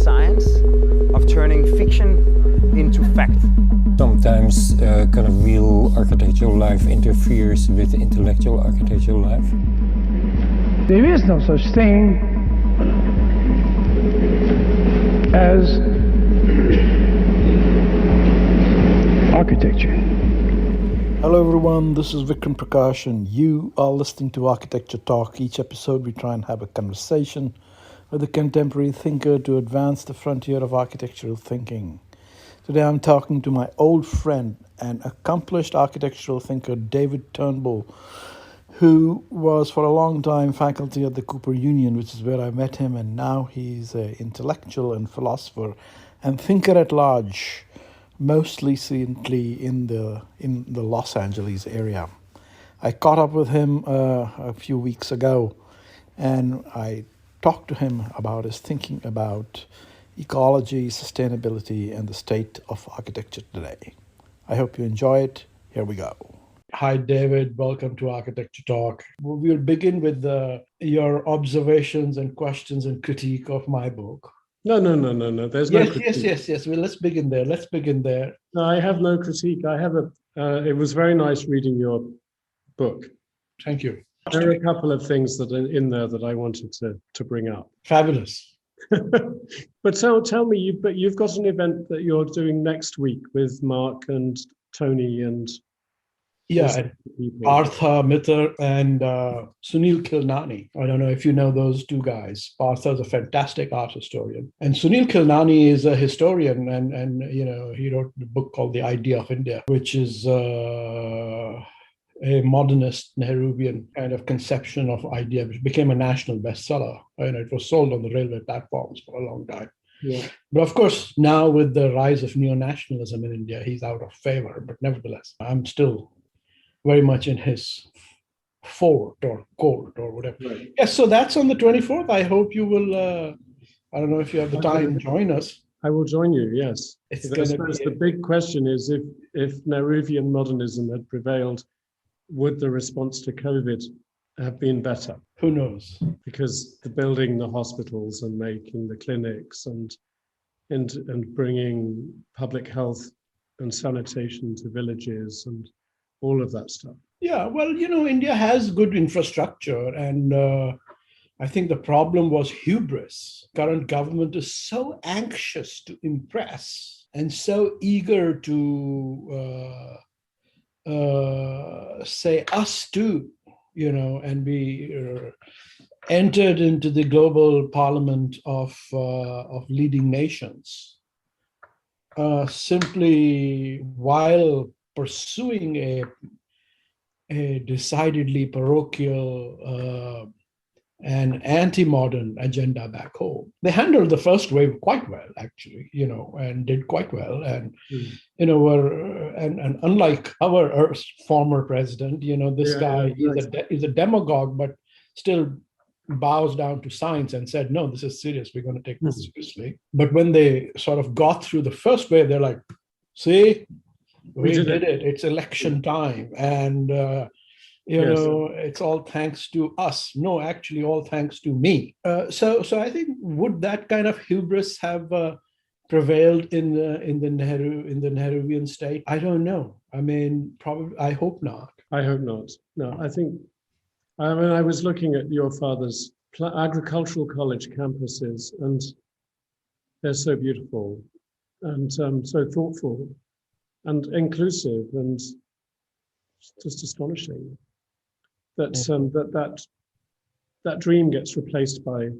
science of turning fiction into fact. Sometimes kind of real architectural life interferes with intellectual architectural life. There is no such thing as architecture. Hello everyone, this is Vikram Prakash and you are listening to Architecture Talk. Each episode we try and have a conversation with a contemporary thinker to advance the frontier of architectural thinking. Today I'm talking to my old friend and accomplished architectural thinker David Turnbull, who was for a long time faculty at the Cooper Union, which is where I met him, and now he's an intellectual and philosopher and thinker at large, most recently in the Los Angeles area. I caught up with him a few weeks ago, and I talked to him about his thinking about ecology, sustainability, and the state of architecture today. I hope you enjoy it. Here we go. Hi, David. Welcome to Architecture Talk. We'll begin with your observations and questions and critique of my book. No. There's no critique. Yes. Well, let's begin there. No, I have no critique. I have it was very nice reading your book. Thank you. There are a couple of things that are in there that I wanted to bring up. Fabulous. But tell me, you've got an event that you're doing next week with Mark and Tony and Partha Mitra and Sunil Khilnani. I don't know if you know those two guys. Partha is a fantastic art historian, and Sunil Khilnani is a historian, and he wrote a book called The Idea of India, which is a modernist Nehruvian kind of conception of idea, which became a national bestseller. And it was sold on the railway platforms for a long time. Yeah. But of course, now with the rise of neo-nationalism in India, he's out of favor. But nevertheless, I'm still very much in his fort or court or whatever. Right. Yes, so that's on the 24th. I hope you will, I don't know if you have the time, join us. I will join you, yes. I suppose The big question is if Nehruvian modernism had prevailed, would the response to COVID have been better? Who knows? Because building the hospitals and making the clinics and bringing public health and sanitation to villages and all of that stuff. Yeah, well, India has good infrastructure, and I think the problem was hubris. Current government is so anxious to impress and so eager to say us too, and be entered into the global parliament of leading nations, simply while pursuing a decidedly parochial and anti-modern agenda back home. They handled the first wave quite well, actually, and did quite well. And, and unlike our former president, this guy is a demagogue, but still bows down to science and said, no, this is serious. We're going to take this seriously. But when they sort of got through the first wave, they're like, see, we did it. It's election time. And, it's all thanks to us. No, actually, all thanks to me. So I think, would that kind of hubris have prevailed in the Nehruvian state? I don't know. I mean, probably. I hope not. I hope not. No, I was looking at your father's agricultural college campuses, and they're so beautiful and so thoughtful and inclusive and just astonishing. That dream gets replaced by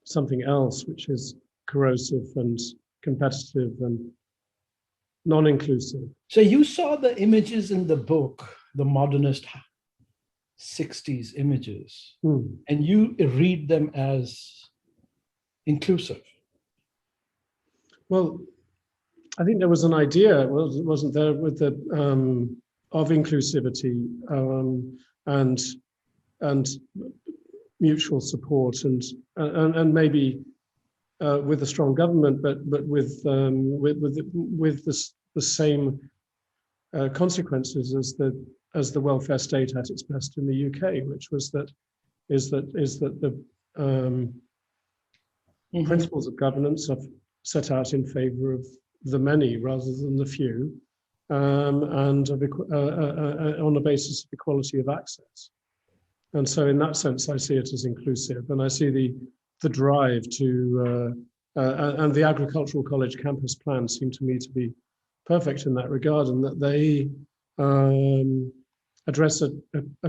something else, which is corrosive and competitive and non-inclusive. So you saw the images in the book, the modernist 60s images, and you read them as inclusive. Well, I think there was an idea, wasn't there, with the of inclusivity and mutual support and maybe with a strong government, but with the same consequences as the welfare state at its best in the UK, which was that Principles of governance are set out in favor of the many rather than the few, and on the basis of equality of access. And so in that sense, I see it as inclusive, and I see the drive to, and the agricultural college campus plans seem to me to be perfect in that regard, and that they address a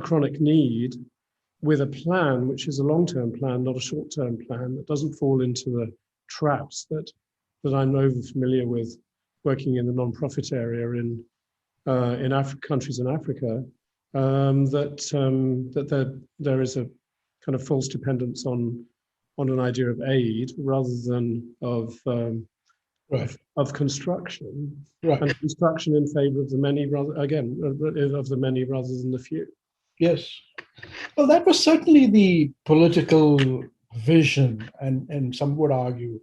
chronic need with a plan, which is a long-term plan, not a short-term plan, that doesn't fall into the traps that I'm over familiar with working in the non-profit area in countries in Africa, that there is a kind of false dependence on an idea of aid rather than of construction, and construction in favor of the many rather than the few. Yes. Well, that was certainly the political vision, and some would argue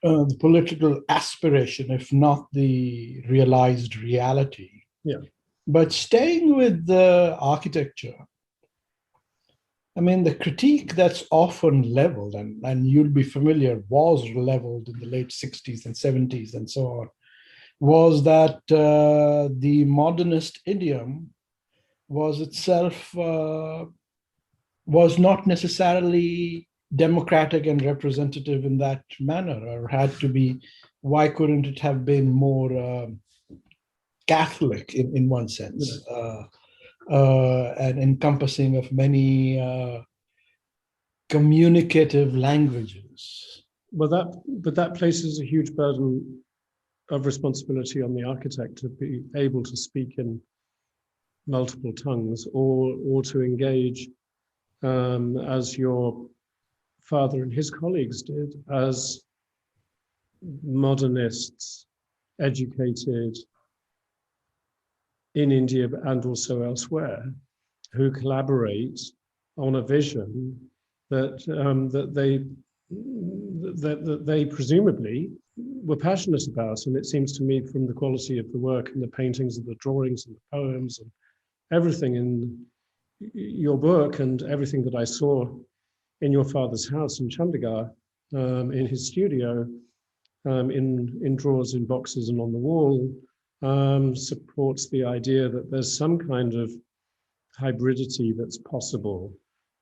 the political aspiration, if not the realized reality. Yeah. But staying with the architecture, I mean, the critique that's often leveled, and you'll be familiar, was leveled in the late 60s and 70s and so on, was that the modernist idiom was itself, was not necessarily democratic and representative in that manner, or had to be, why couldn't it have been more Catholic in one sense, and encompassing of many communicative languages? But that places a huge burden of responsibility on the architect to be able to speak in multiple tongues, or to engage, as your father and his colleagues did, as modernists, educated in India and also elsewhere, who collaborate on a vision that they presumably were passionate about. And it seems to me, from the quality of the work and the paintings and the drawings and the poems and everything in your book, and everything that I saw in your father's house in Chandigarh, in his studio, in drawers, in boxes, and on the wall, supports the idea that there's some kind of hybridity that's possible,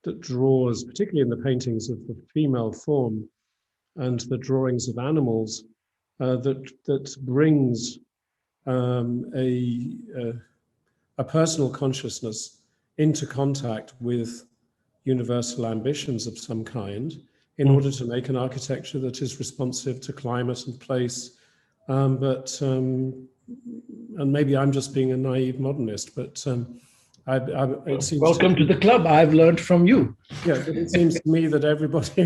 that draws, particularly in the paintings of the female form and the drawings of animals, that brings a personal consciousness into contact with universal ambitions of some kind, in order to make an architecture that is responsive to climate and place. And maybe I'm just being a naive modernist, but it seems welcome to the club. I've learned from you. Yeah, but it seems to me that everybody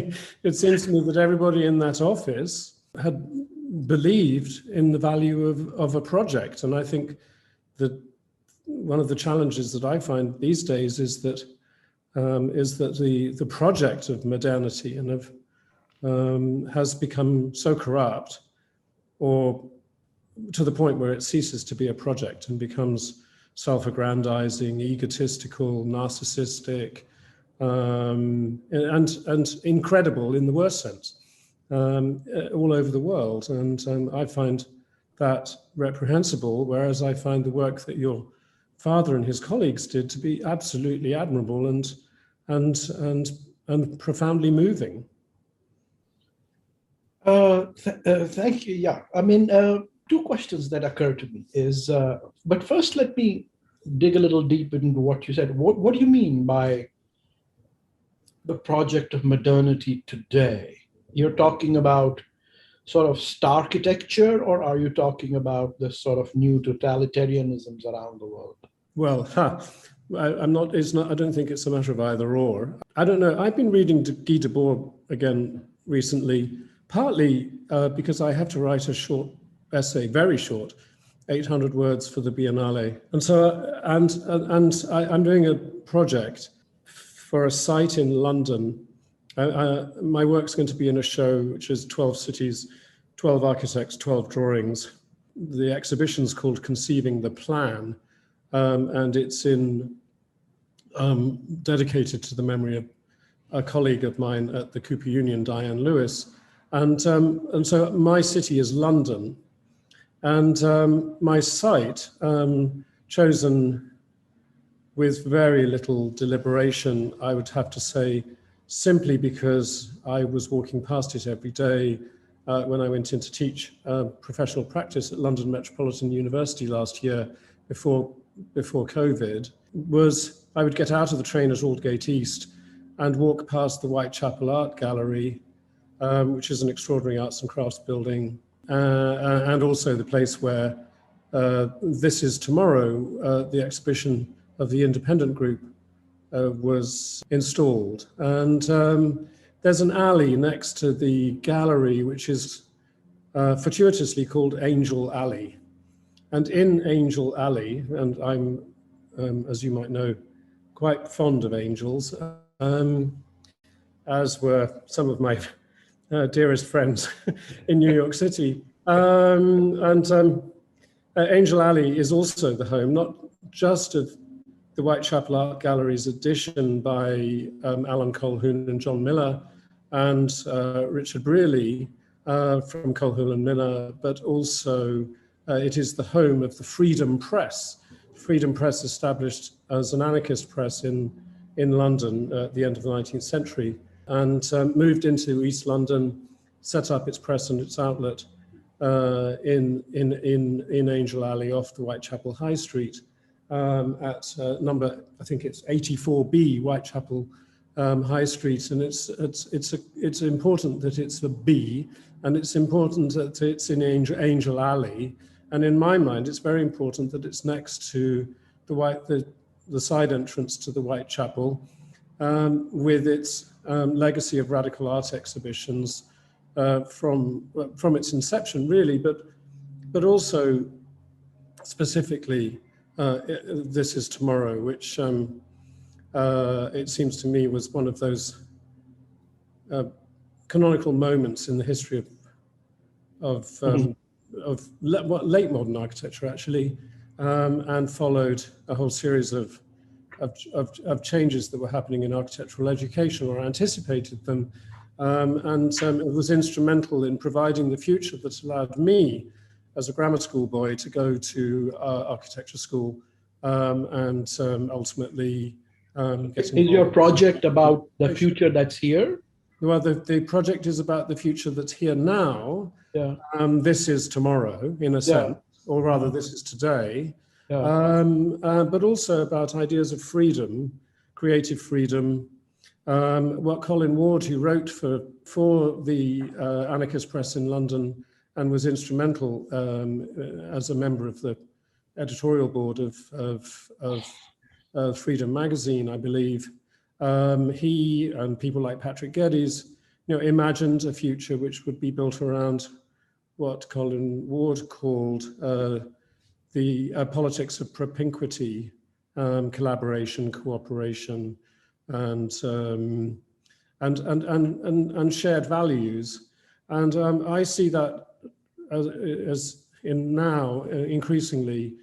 in that office had believed in the value of a project. And I think that one of the challenges that I find these days is that the project of modernity and has become so corrupt, or to the point where it ceases to be a project and becomes self-aggrandizing, egotistical, narcissistic, and incredible in the worst sense, all over the world. And I find that reprehensible, whereas I find the work that your father and his colleagues did to be absolutely admirable and profoundly moving. Thank you. Yeah, I mean, two questions that occur to me is, but first let me dig a little deep into what you said. What do you mean by the project of modernity today? You're talking about sort of star-architecture, or are you talking about the sort of new totalitarianisms around the world? Well, I'm not. It's not. I don't think it's a matter of either or. I don't know. I've been reading Guy Debord again recently, partly because I have to write a short essay, very short, 800 words for the Biennale, and so I'm doing a project for a site in London. My work's going to be in a show which is 12 cities, 12 architects, 12 drawings. The exhibition's called Conceiving the Plan, and it's dedicated to the memory of a colleague of mine at the Cooper Union, Diane Lewis, And so my city is London, and my site, chosen with very little deliberation, I would have to say, simply because I was walking past it every day when I went in to teach professional practice at London Metropolitan University last year before COVID, was I would get out of the train at Aldgate East and walk past the Whitechapel Art Gallery, which is an extraordinary arts and crafts building, and also the place where This Is Tomorrow, the exhibition of the Independent Group, was installed. And there's an alley next to the gallery, which is fortuitously called Angel Alley. And in Angel Alley, and I'm, as you might know, quite fond of angels, as were some of my dearest friends in New York City. Angel Alley is also the home, not just of the Whitechapel Art Gallery's edition by Alan Colquhoun and John Miller and Richard Brearley from Colquhoun and Miller, but also it is the home of the Freedom Press. Freedom Press, established as an anarchist press in London at the end of the 19th century, and moved into East London, set up its press and its outlet in Angel Alley off the Whitechapel High Street at number, I think it's 84B Whitechapel High Street, and it's important that it's a B, and it's important that it's in Angel Alley, and in my mind, it's very important that it's next to the side entrance to the Whitechapel, with its legacy of radical art exhibitions from its inception, really, but also specifically This Is Tomorrow, which it seems to me was one of those canonical moments in the history of late modern architecture, actually, and followed a whole series of changes that were happening in architectural education, or anticipated them, and it was instrumental in providing the future that allowed me, as a grammar school boy, to go to architecture school and ultimately get involved. Is your project about the future that's here? Well, the project is about the future that's here now. Yeah. This is tomorrow, in a sense, or rather, this is today. Yeah. But also about ideas of freedom, creative freedom. What Colin Ward, who wrote for the anarchist press in London and was instrumental as a member of the editorial board of Freedom magazine, I believe. He and people like Patrick Geddes, imagined a future which would be built around what Colin Ward called the politics of propinquity, collaboration, cooperation, and shared values. And I see that as now increasingly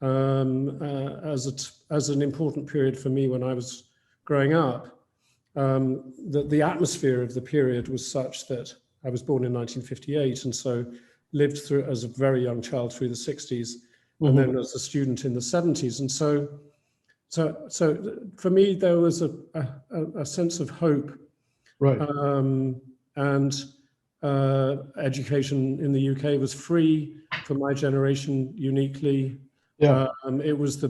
as an important period for me when I was growing up. That the atmosphere of the period was such that I was born in 1958, and so lived through as a very young child through the 60s, and then as a student in the 70s. And so for me, there was a sense of hope, Right. And education in the UK was free for my generation uniquely. Yeah. It was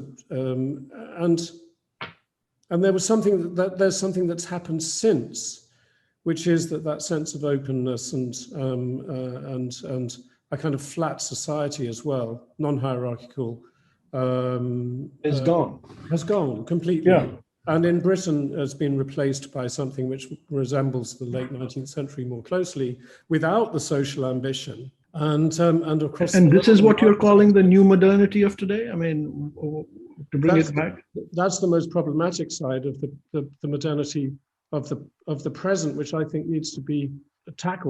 and there was something there's something that's happened since, which is that sense of openness and a kind of flat society as well, non-hierarchical, It's gone. has gone completely. Yeah. And in Britain has been replaced by something which resembles the late 19th century more closely, without the social ambition. And across. And this is what you're calling the new modernity of today? I mean, to bring it back? That's the most problematic side of the modernity of the present, which I think needs to be attacked,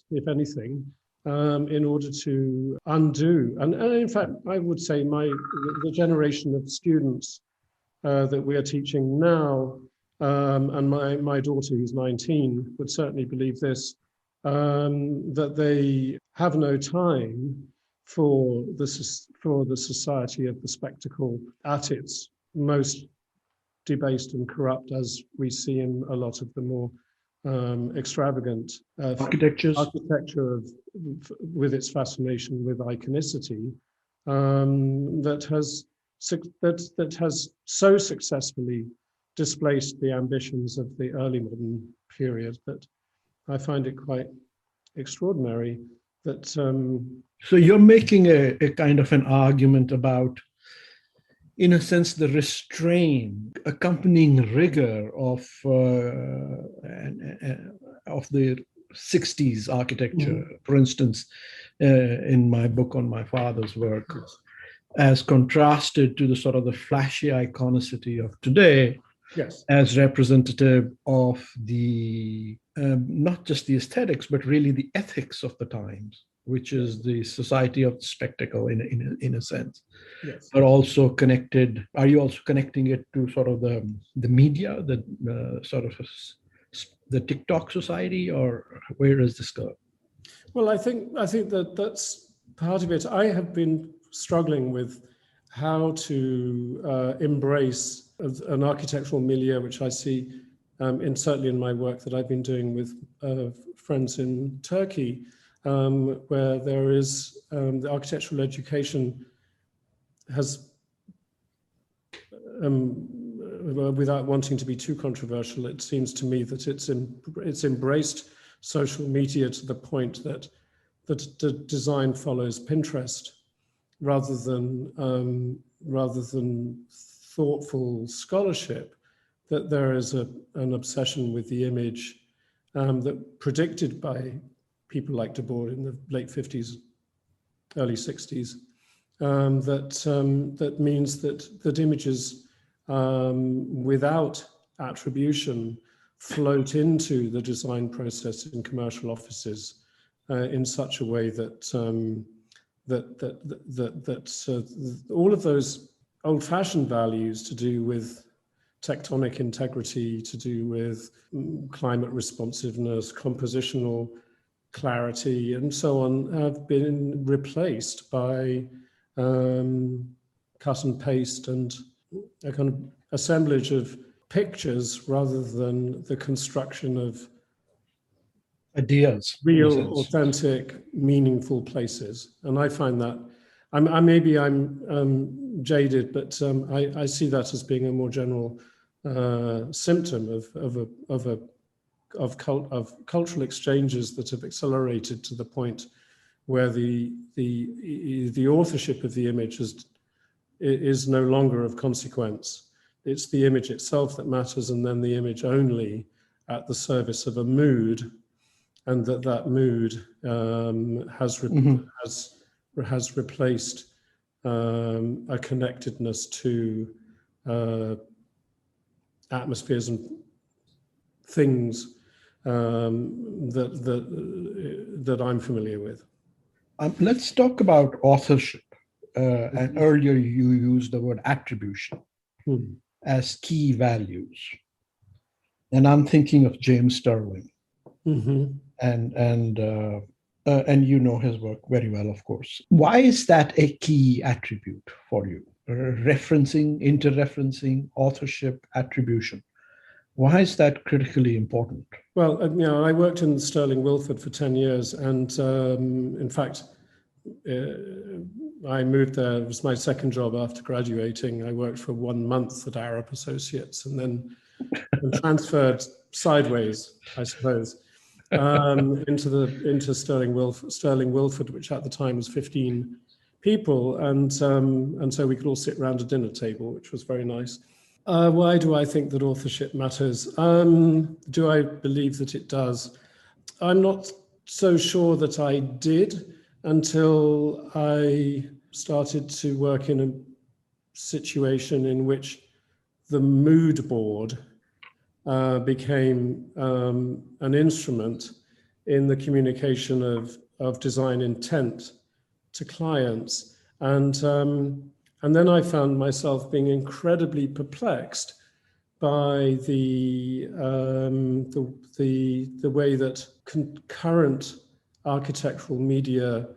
if anything, in order to undo. And in fact, I would say the generation of students that we are teaching now, and my daughter, who's 19, would certainly believe this, that they have no time for the society of the spectacle at its most debased and corrupt, as we see in a lot of the more extravagant architecture with its fascination with iconicity, that has so successfully displaced the ambitions of the early modern period that I find it quite extraordinary that. So you're making a kind of an argument about, in a sense, the restraint, accompanying rigor of the 60s architecture, for instance, in my book on my father's work, as contrasted to the sort of the flashy iconicity of today, Yes. as representative of the not just the aesthetics, but really the ethics of the times, which is the society of spectacle in a sense. Yes. But also connected. Are you also connecting it to sort of the media, the sort of the TikTok society, or where does this go? Well, I think that that's part of it. I have been struggling with how to embrace an architectural milieu, which I see certainly in my work that I've been doing with friends in Turkey, where there is the architectural education has, without wanting to be too controversial, it seems to me that it's embraced social media to the point that the design follows Pinterest rather than thoughtful scholarship. That there is an obsession with the image that predicted by people like Debord in the late 50s, early 60s, that means that images without attribution float into the design process in commercial offices in such a way that all of those old-fashioned values to do with tectonic integrity, to do with climate responsiveness, compositional clarity, and so on, have been replaced by cut and paste and a kind of assemblage of pictures rather than the construction of Ideas, real, authentic, meaningful places. And I find that maybe I'm jaded, but I see that as being a more general symptom of cultural exchanges that have accelerated to the point where the authorship of the image is no longer of consequence. It's the image itself that matters, and then the image only at the service of a mood, and that mood has replaced a connectedness to atmospheres and things that I'm familiar with. Let's talk about authorship. And earlier you used the word attribution as key values. And I'm thinking of James Sterling. And you know his work very well, of course. Why is that a key attribute for you? Referencing, interreferencing, authorship, attribution. Why is that critically important? Well, I worked in Sterling Wilford for 10 years, and in fact, I moved there. It was my second job after graduating. I worked for 1 month at Arup Associates, and then transferred sideways, I suppose, into Sterling Wilford, which at the time was 15 people, and so we could all sit around a dinner table, which was very nice. Why do I think that authorship matters? Do I believe that it does? I'm not so sure that I did until I started to work in a situation in which the mood board became an instrument in the communication of design intent to clients. And then I found myself being incredibly perplexed by the way that current architectural media,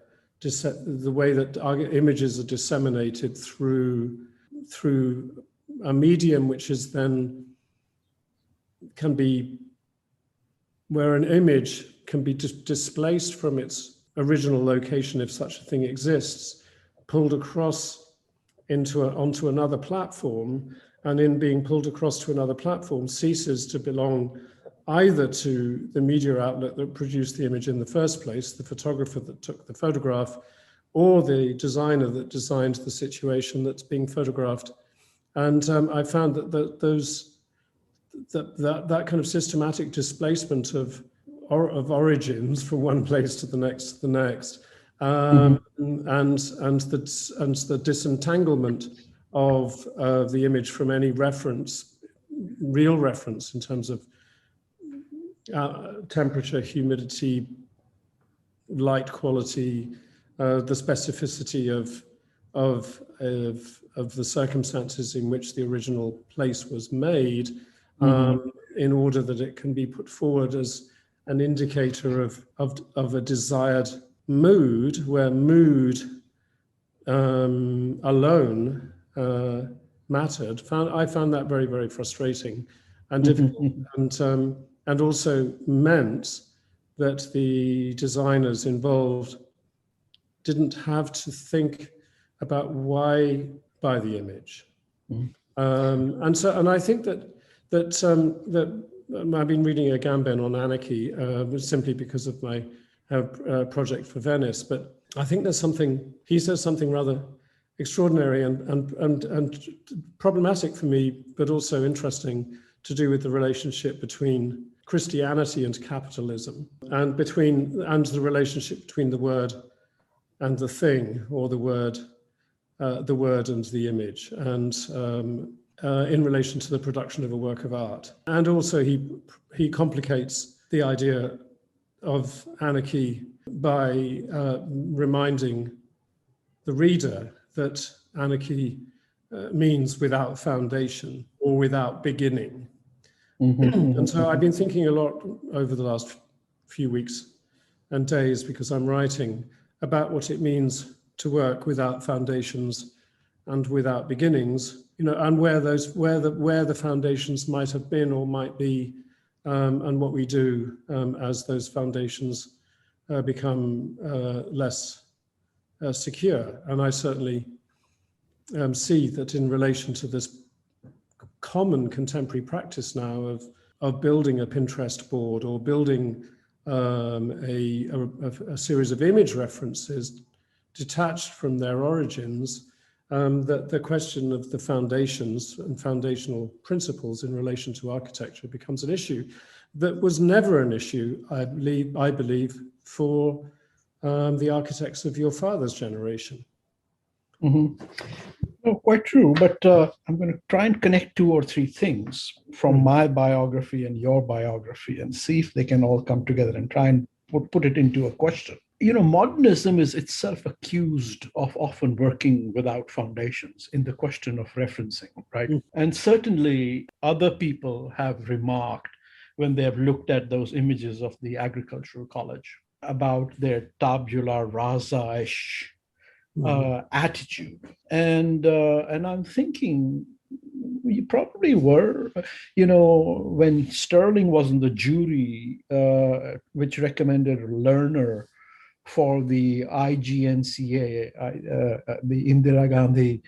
the way that images are disseminated through a medium which is then can be, where an image can be displaced from its original location, if such a thing exists, pulled across onto another platform, and in being pulled across to another platform ceases to belong either to the media outlet that produced the image in the first place, the photographer that took the photograph, or the designer that designed the situation that's being photographed. And I found that kind of systematic displacement of origins from one place to the next, and the disentanglement of the image from any real reference in terms of temperature, humidity, light quality, the specificity of the circumstances in which the original place was made, in order that it can be put forward as an indicator of a desired mood, where mood alone mattered. I found that very, very frustrating and difficult, and also meant that the designers involved didn't have to think about why buy the image. And I think that I've been reading Agamben on anarchy simply because of my project for Venice, but I think he says something rather extraordinary and problematic for me, but also interesting, to do with the relationship between Christianity and capitalism, and the relationship between the word and the thing, or the word and the image, and in relation to the production of a work of art. And also he complicates the idea of anarchy by reminding the reader that anarchy means without foundation or without beginning. And so I've been thinking a lot over the last few weeks and days, because I'm writing, about what it means to work without foundations and without beginnings, and where the foundations might have been or might be, and what we do as those foundations become less secure. And I certainly see that in relation to this common contemporary practice now of building a Pinterest board, or building a series of image references detached from their origins, that the question of the foundations and foundational principles in relation to architecture becomes an issue that was never an issue, I believe, for the architects of your father's generation. No, quite true, but I'm going to try and connect two or three things from my biography and your biography, and see if they can all come together and try and put it into a question. Modernism is itself accused of often working without foundations in the question of referencing, right? And certainly other people have remarked, when they have looked at those images of the agricultural college, about their tabula rasa-ish attitude. And I'm thinking, you probably were, when Sterling was in the jury, which recommended Flâneur for the IGNCA, the Indira Gandhi,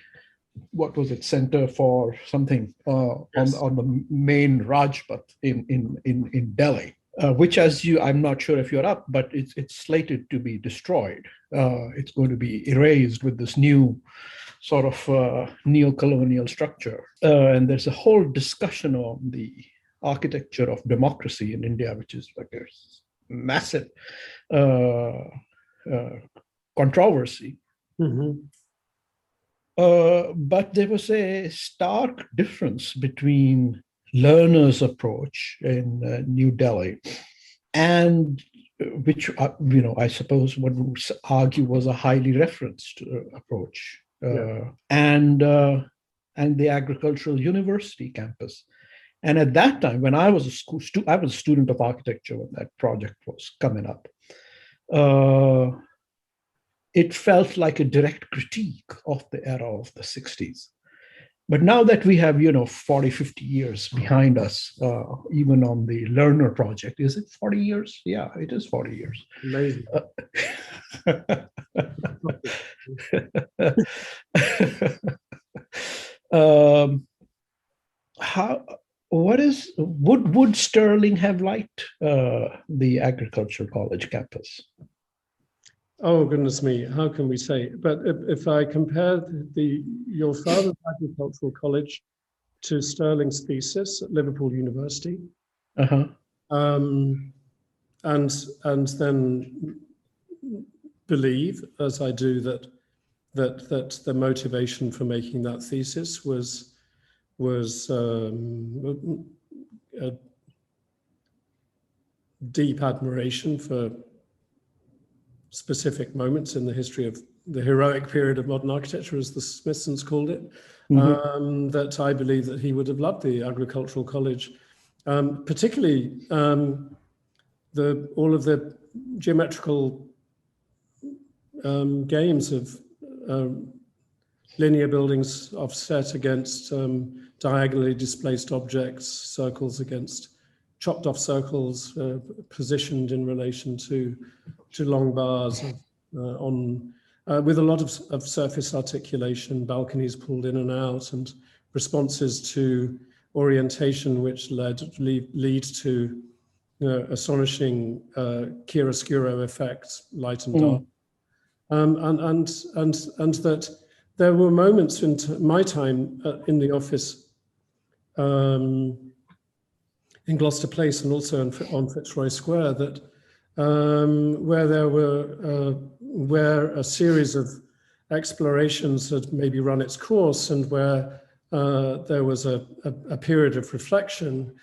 what was it, Center for something on the main Rajpath in Delhi. Which, I'm not sure if you're up, but it's slated to be destroyed. It's going to be erased with this new sort of neo-colonial structure. And there's a whole discussion on the architecture of democracy in India, which is like a massive controversy. But there was a stark difference between Flâneurs' approach in New Delhi, and which I suppose one would argue was a highly referenced approach, and the agricultural university campus And at that time, when I was I was a student of architecture when that project was coming up. It felt like a direct critique of the era of the 60s. But now that we have, 40, 50 years behind us, even on the Learner project, is it 40 years? Yeah, it is 40 years. Amazing. How? Would Sterling have liked the agriculture college campus? Oh, goodness me, how can we say? But if I compare your father's agricultural college to Sterling's thesis at Liverpool University, and then believe, as I do, that the motivation for making that thesis was a deep admiration for specific moments in the history of the heroic period of modern architecture, as the Smithsons called it, that I believe that he would have loved the agricultural college, particularly all of the geometrical games of linear buildings offset against diagonally displaced objects, circles against chopped off circles, positioned in relation to long bars with a lot of surface articulation, balconies pulled in and out, and responses to orientation, which lead to astonishing chiaroscuro effects, light and dark, and that there were moments in my time in the office in Gloucester Place and also on Fitzroy Square that where a series of explorations had maybe run its course, and where there was a period of reflection,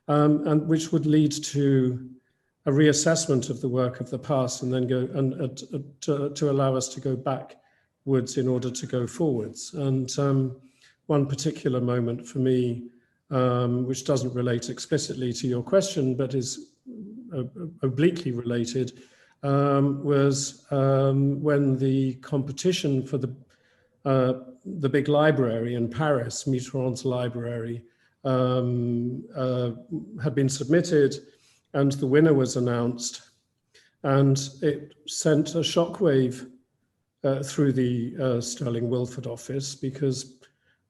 and which would lead to a reassessment of the work of the past, and then to allow us to go backwards in order to go forwards. And one particular moment for me, which doesn't relate explicitly to your question, but is obliquely related, was when the competition for the big library in Paris, Mitterrand's library, had been submitted, and the winner was announced, and it sent a shockwave through the Sterling Wilford office, because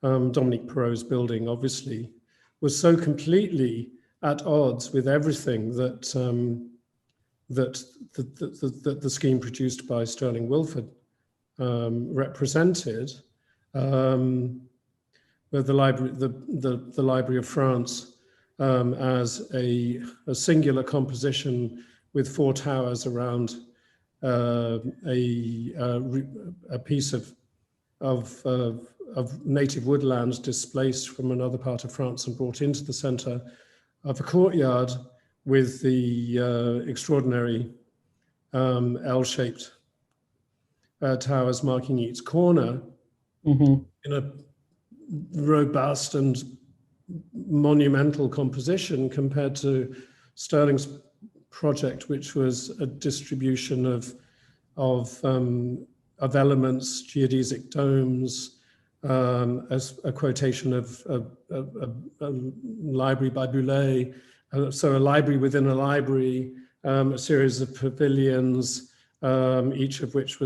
Dominique Perrault's building obviously was so completely at odds with everything that the scheme produced by Sterling Wilford represented. Where the Library of France as a singular composition with 4 towers around a piece of native woodland displaced from another part of France and brought into the center of a courtyard with the extraordinary L-shaped towers marking each corner in a robust and monumental composition, compared to Sterling's project, which was a distribution of elements, geodesic domes, as a quotation of a library by Boulez, so a library within a library, a series of pavilions, each of which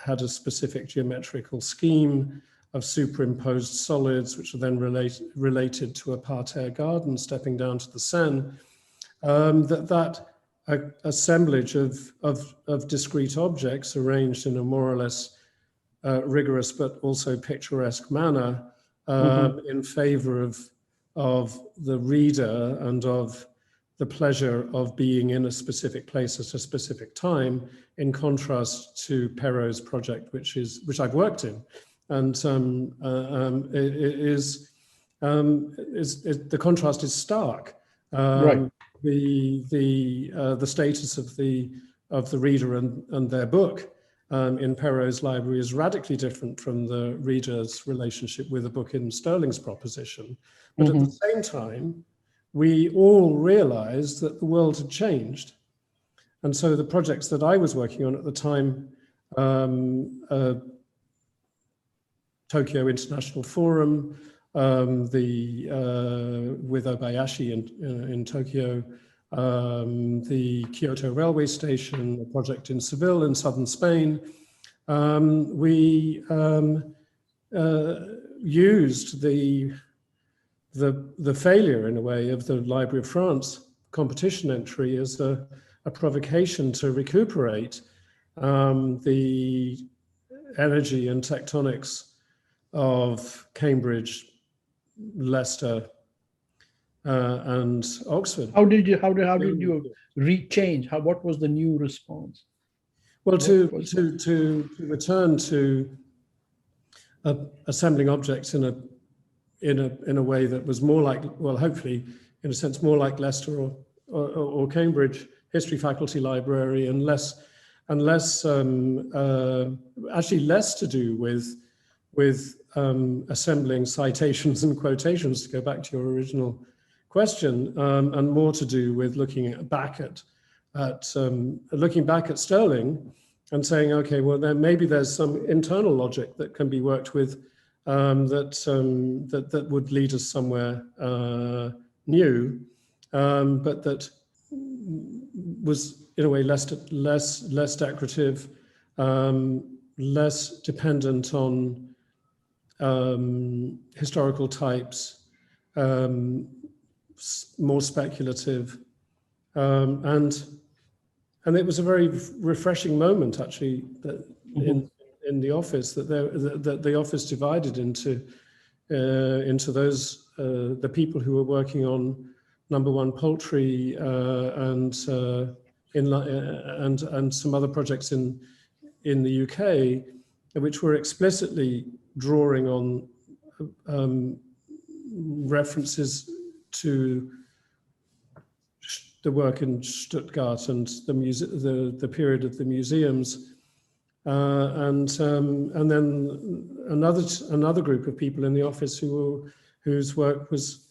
had a specific geometrical scheme of superimposed solids, which are then related to a parterre garden stepping down to the Seine. That assemblage of discrete objects arranged in a more or less rigorous but also picturesque manner in favor of the reader and of the pleasure of being in a specific place at a specific time, in contrast to Perrault's project, which I've worked in. And the contrast is stark. Right. The status of the reader and their book in Perrault's library is radically different from the reader's relationship with a book in Sterling's proposition. But at the same time, we all realized that the world had changed. And so the projects that I was working on at the time, Tokyo International Forum, with Obayashi in Tokyo, the Kyoto Railway Station, a project in Seville in southern Spain. We used the failure, in a way, of the Library of France competition entry as a provocation to recuperate the energy and tectonics of Cambridge, Leicester, and Oxford. How did you rechange? What was the new response? Well, to return to assembling objects in a way that was more like, well, hopefully, in a sense, more like Leicester or Cambridge history faculty library, and less actually less to do with assembling citations and quotations, to go back to your original question, and more to do with looking back at Sterling and saying, okay, well, then maybe there's some internal logic that can be worked with that would lead us somewhere new, but that was in a way less decorative, less dependent on historical types, more speculative, and it was a very refreshing moment, actually, that in the office, that the office divided into those the people who were working on number one poultry and some other projects in the UK, which were explicitly drawing on references to the work in Stuttgart and the period of the museums, and then another group of people in the office whose work was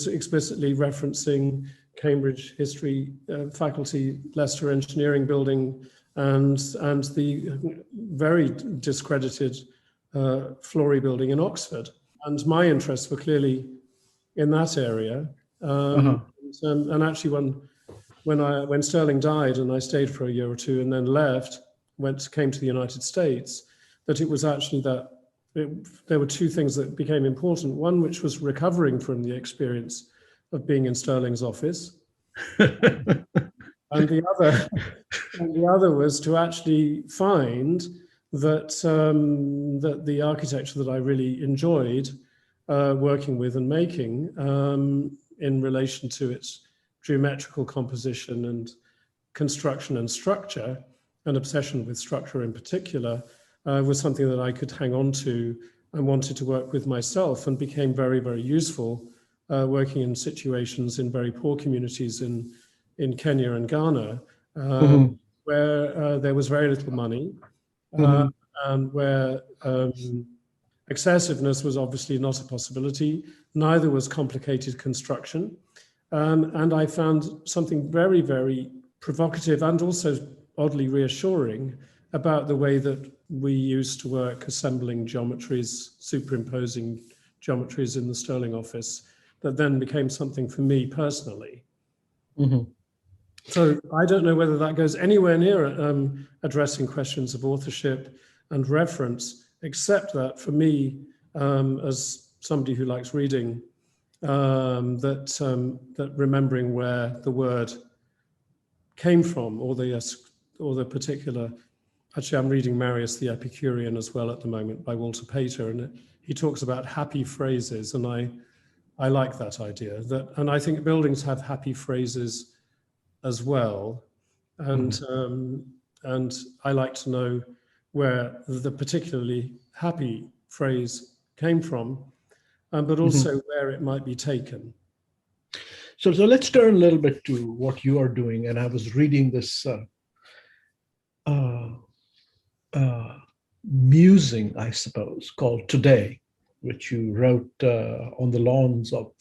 explicitly referencing Cambridge history faculty, Leicester Engineering Building, and the very discredited Florey Building in Oxford. And my interests were clearly in that area. And actually, when Sterling died, and I stayed for a year or two and then left, came to the United States, that it was actually there were two things that became important. One, which was recovering from the experience of being in Sterling's office, and the other was to actually find that that the architecture that I really enjoyed working with and making, in relation to its geometrical composition and construction and structure, and obsession with structure in particular, was something that I could hang on to and wanted to work with myself, and became very, very useful working in situations in very poor communities in Kenya and Ghana, where there was very little money, and where excessiveness was obviously not a possibility, neither was complicated construction. And I found something very, very provocative and also oddly reassuring about the way that we used to work assembling geometries, superimposing geometries in the Sterling office, that then became something for me personally. So I don't know whether that goes anywhere near addressing questions of authorship and reference, except that for me, as somebody who likes reading, that remembering where the word came from, or the particular. Actually, I'm reading Marius the Epicurean as well at the moment by Walter Pater, and he talks about happy phrases, and I like that idea. And I think buildings have happy phrases as well, and I like to know where the particularly happy phrase came from, but also where it might be taken. So let's turn a little bit to what you are doing. And I was reading this musing, I suppose, called Today, which you wrote on the lawns of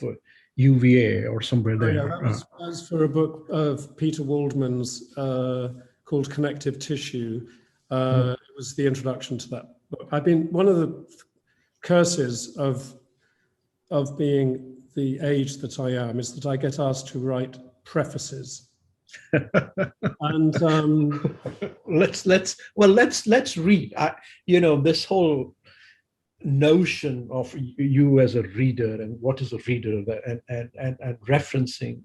UVA or somewhere Oh yeah, there. that was for a book of Peter Waldman's called Connective Tissue. It was the introduction to that book. I've been one of the curses of being the age that I am is that I get asked to write prefaces. And let's read. This whole notion of you as a reader and what is a reader and referencing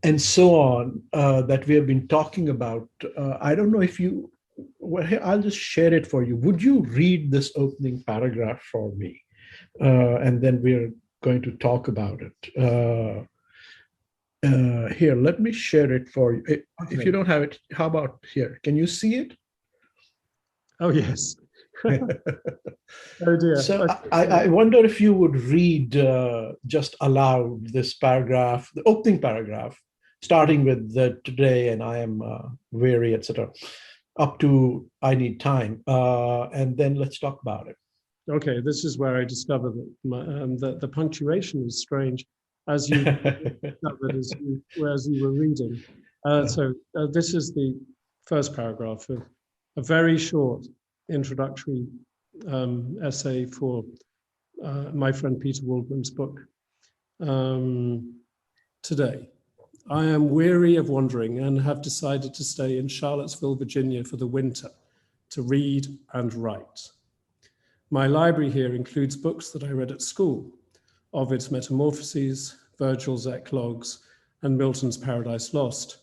and so on that we have been talking about. I don't know if you. Well, I'll just share it for you. Would you read this opening paragraph for me? And then we're going to talk about it. Here, let me share it for you. If you don't have it, how about here? Can you see it? oh yes. Oh dear. So I wonder if you would read just aloud this paragraph, the opening paragraph, starting with the today and I am weary, etc., up to I need time, and then let's talk about it. Okay, this is where I discovered that the punctuation is strange, as you discovered as you were reading. So this is the first paragraph of a very short introductory essay for my friend Peter Waldman's book. Today, I am weary of wandering and have decided to stay in Charlottesville, Virginia for the winter to read and write. My library here includes books that I read at school, Ovid's Metamorphoses, Virgil's Eclogues, and Milton's Paradise Lost.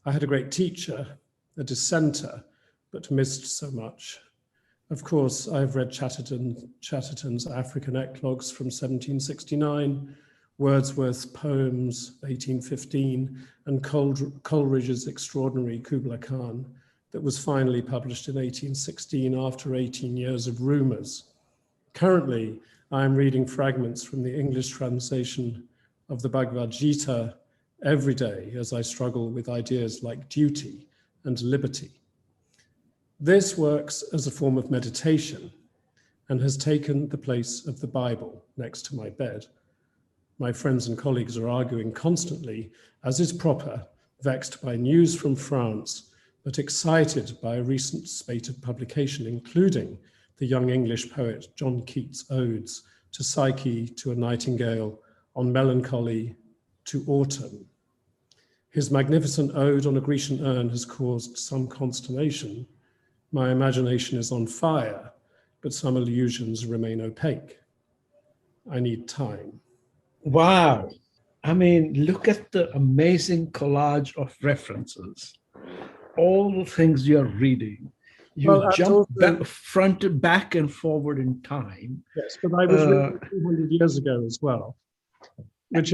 I had a great teacher, a dissenter, but missed so much. Of course, I've read Chatterton's African Eclogues from 1769, Wordsworth's poems, 1815, and Coleridge's extraordinary Kubla Khan, that was finally published in 1816 after 18 years of rumors. Currently, I am reading fragments from the English translation of the Bhagavad Gita every day as I struggle with ideas like duty and liberty. This works as a form of meditation and has taken the place of the Bible next to my bed. My friends and colleagues are arguing constantly, as is proper, vexed by news from France, but excited by a recent spate of publication, including the young English poet John Keats' odes to Psyche, to a Nightingale, on melancholy, to autumn. His magnificent ode on a Grecian urn has caused some consternation. My imagination is on fire, but some illusions remain opaque. I need time. Wow. I mean, look at the amazing collage of references. All the things you're reading. You jump back and forward in time. Yes, but I was reading 200 years ago as well, which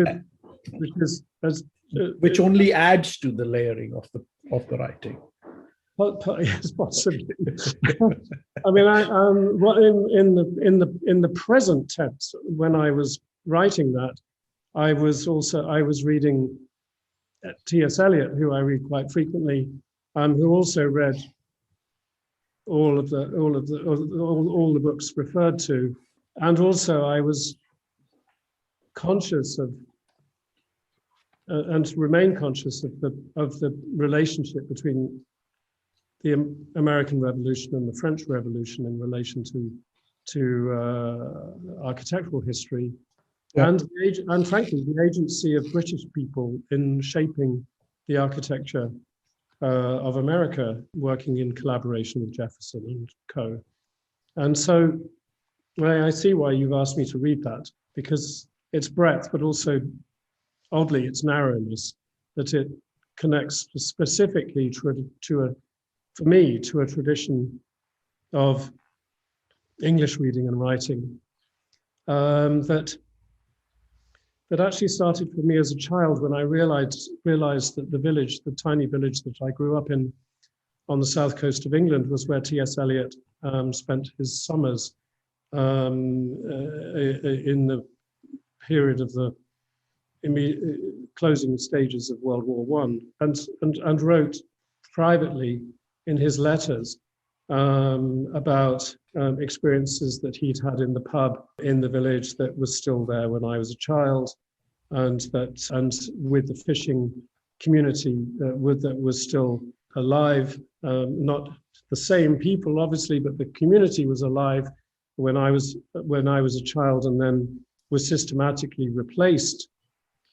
only adds to the layering of the writing. Yes, possibly. I mean, in the present tense, when I was writing that, I was reading T.S. Eliot, who I read quite frequently, who also read all the books referred to, and also I was conscious of and remain conscious of the relationship between the American Revolution and the French Revolution in relation to architectural history, yeah. and frankly the agency of British people in shaping the architecture of America, working in collaboration with Jefferson and co. And so I see why you've asked me to read that, because its breadth, but also oddly its narrowness, that it connects specifically to a tradition of English reading and writing that actually started for me as a child when I realized that the tiny village that I grew up in on the south coast of England was where T.S. Eliot spent his summers in the period of the closing stages of World War I, and wrote privately in his letters about experiences that he'd had in the pub in the village that was still there when I was a child, and with the fishing community that was still alive, not the same people obviously, but the community was alive when I was a child, and then was systematically replaced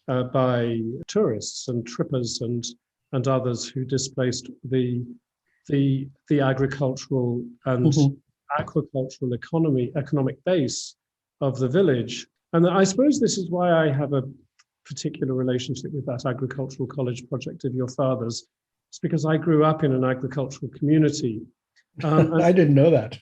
by tourists and trippers and others who displaced the agricultural and aquacultural economic base of the village. And I suppose this is why I have a particular relationship with that agricultural college project of your father's. It's because I grew up in an agricultural community. I didn't know that.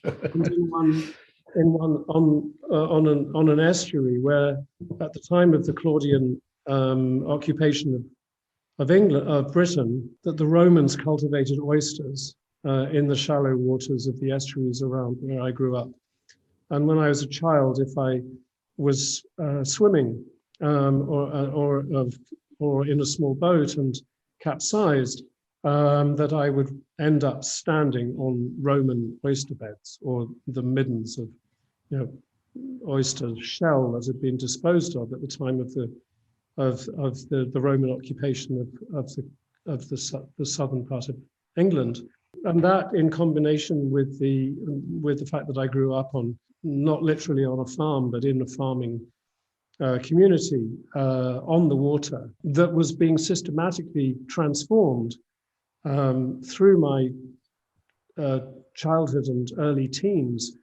on an estuary where, at the time of the Claudian occupation of England, of Britain, that the Romans cultivated oysters in the shallow waters of the estuaries around where I grew up. And when I was a child, if I was swimming or in a small boat and capsized, that I would end up standing on Roman oyster beds or the middens of, oyster shell that had been disposed of at the time of the Roman occupation of the southern part of England. And that, in combination with the fact that I grew up not literally on a farm, but in a farming community on the water, that was being systematically transformed through my childhood and early teens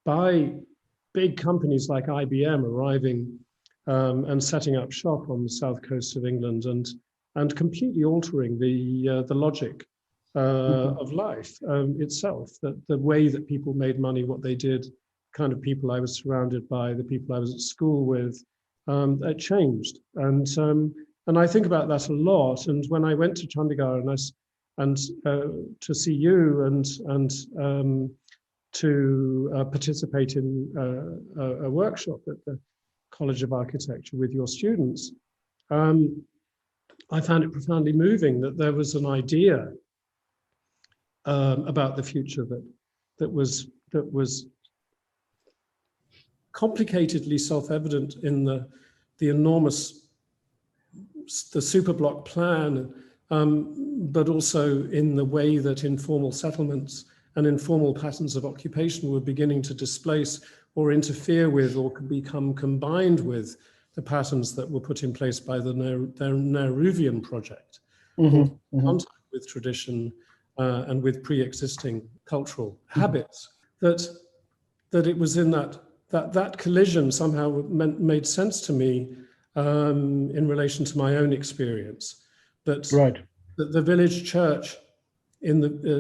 by big companies like IBM arriving and setting up shop on the south coast of England and completely altering the logic of life itself, that the way that people made money, what they did, kind of people I was surrounded by, the people I was at school with, it changed. And I think about that a lot. And when I went to Chandigarh and to see you and to participate in a workshop at the College of Architecture with your students, I found it profoundly moving that there was an idea about the future that was complicatedly self-evident in the enormous, the superblock plan, but also in the way that informal settlements and informal patterns of occupation were beginning to displace or interfere with or could become combined with the patterns that were put in place by the Nehruvian project, contact with tradition and with pre-existing cultural habits, that it was in that collision somehow made sense to me in relation to my own experience, that the village church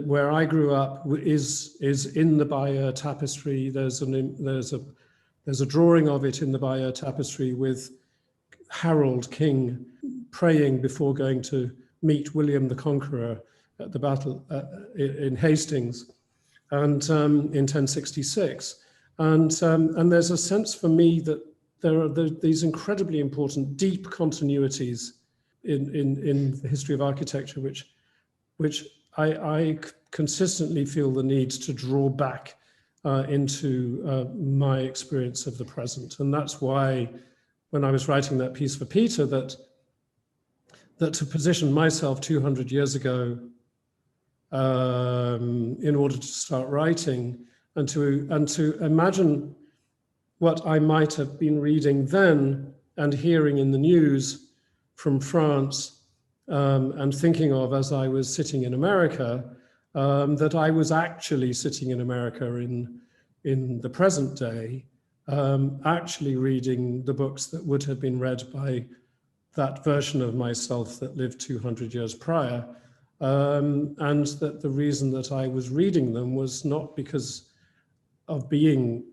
where I grew up is in the Bayeux tapestry. There's a drawing of it in the Bayeux tapestry with Harold King praying before going to meet William the Conqueror at the battle in Hastings, and in 1066. And there's a sense for me that there are these incredibly important deep continuities in the history of architecture, which I consistently feel the need to draw back into my experience of the present. And that's why, when I was writing that piece for Peter, that to position myself 200 years ago in order to start writing and to imagine what I might have been reading then and hearing in the news from France, and thinking of as I was sitting in America, that I was actually sitting in America in the present day, actually reading the books that would have been read by that version of myself that lived 200 years prior, and that the reason that I was reading them was not because of being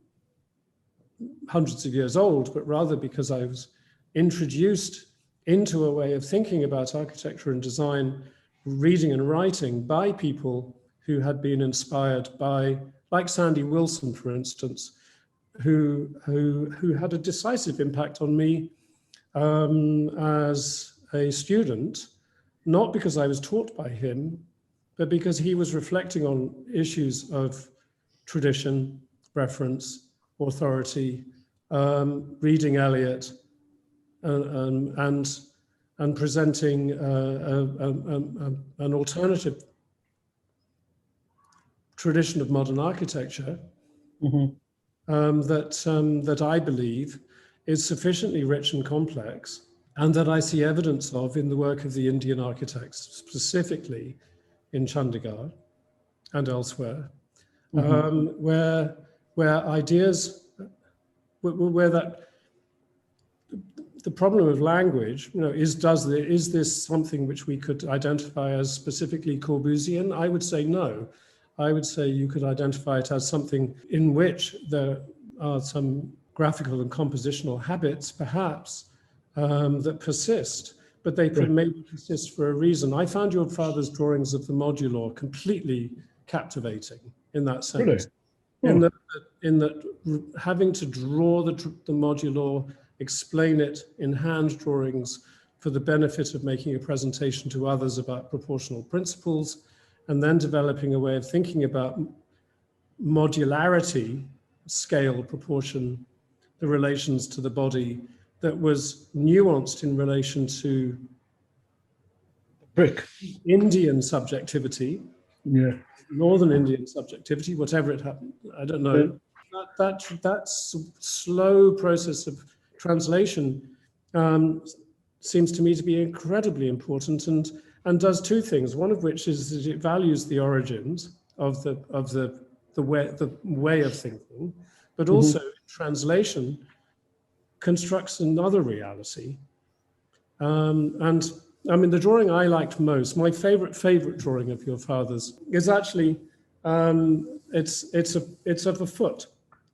hundreds of years old, but rather because I was introduced into a way of thinking about architecture and design, reading and writing by people who had been inspired by, like Sandy Wilson, for instance, who had a decisive impact on me as a student, not because I was taught by him, but because he was reflecting on issues of tradition, reference, authority, reading Eliot, and presenting an alternative tradition of modern architecture that I believe is sufficiently rich and complex, and that I see evidence of in the work of the Indian architects, specifically in Chandigarh and elsewhere, where ideas, where that the problem of language, is this something which we could identify as specifically Corbusian? I would say no. I would say you could identify it as something in which there are some graphical and compositional habits, perhaps, that persist, but they maybe persist for a reason. I found your father's drawings of the modular completely captivating in that sense. Really? In that having to draw the modular, explain it in hand drawings for the benefit of making a presentation to others about proportional principles, and then developing a way of thinking about modularity, scale, proportion, the relations to the body, that was nuanced in relation to Brick. Indian subjectivity, Northern Indian subjectivity, whatever it happened, I don't know. That slow process of translation seems to me to be incredibly important, and does two things. One of which is that it values the origins of the way of thinking, but also translation constructs another reality. And I mean, the drawing I liked most, my favorite drawing of your father's, is actually it's of a foot,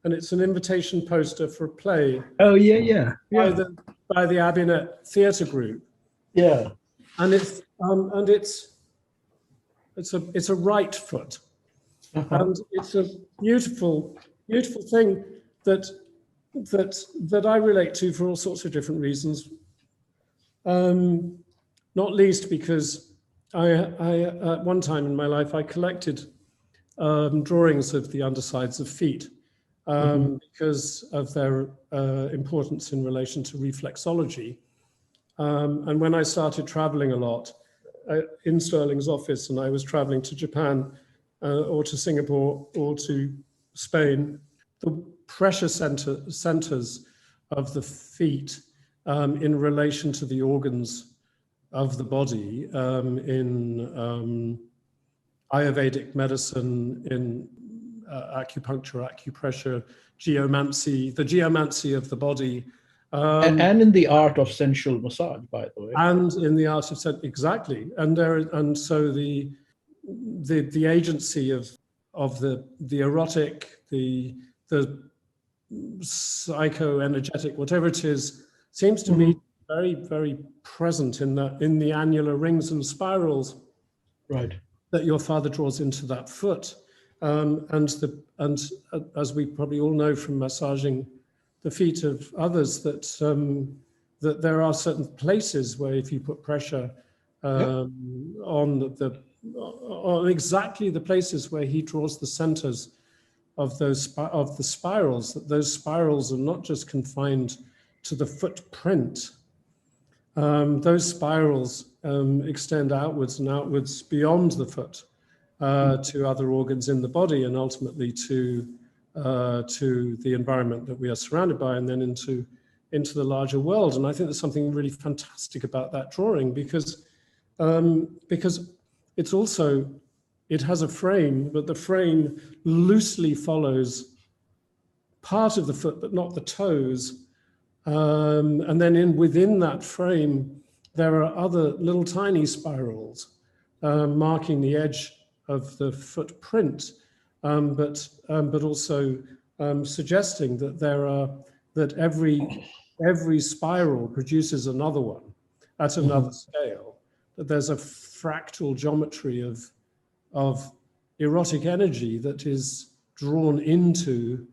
and it's an invitation poster for a play. Oh yeah. By the Abinet Theatre Group. Yeah. And it's a right foot, and it's a beautiful thing that I relate to for all sorts of different reasons. Not least because I at one time in my life I collected drawings of the undersides of feet because of their importance in relation to reflexology. And when I started traveling a lot in Sterling's office, and I was traveling to Japan or to Singapore or to Spain, the pressure centers of the feet in relation to the organs of the body in Ayurvedic medicine, in acupuncture, acupressure, geomancy, the geomancy of the body. And in the art of sensual massage, by the way. And in the art of exactly, and so the agency of the erotic, the psycho-energetic, whatever it is, seems to me very, very present in the annular rings and spirals, right, that your father draws into that foot, and as we probably all know from massaging the feet of others, that there are certain places where if you put pressure on exactly the places where he draws the centers of the spirals, that those spirals are not just confined to the footprint. Those spirals extend outwards and outwards beyond the foot to other organs in the body, and ultimately to the environment that we are surrounded by, and then into the larger world. And I think there's something really fantastic about that drawing, because it's also, it has a frame, but the frame loosely follows part of the foot, but not the toes. And then within that frame, there are other little tiny spirals marking the edge of the footprint, but also suggesting that that every spiral produces another one at another scale. That there's a fractal geometry of erotic energy that is drawn into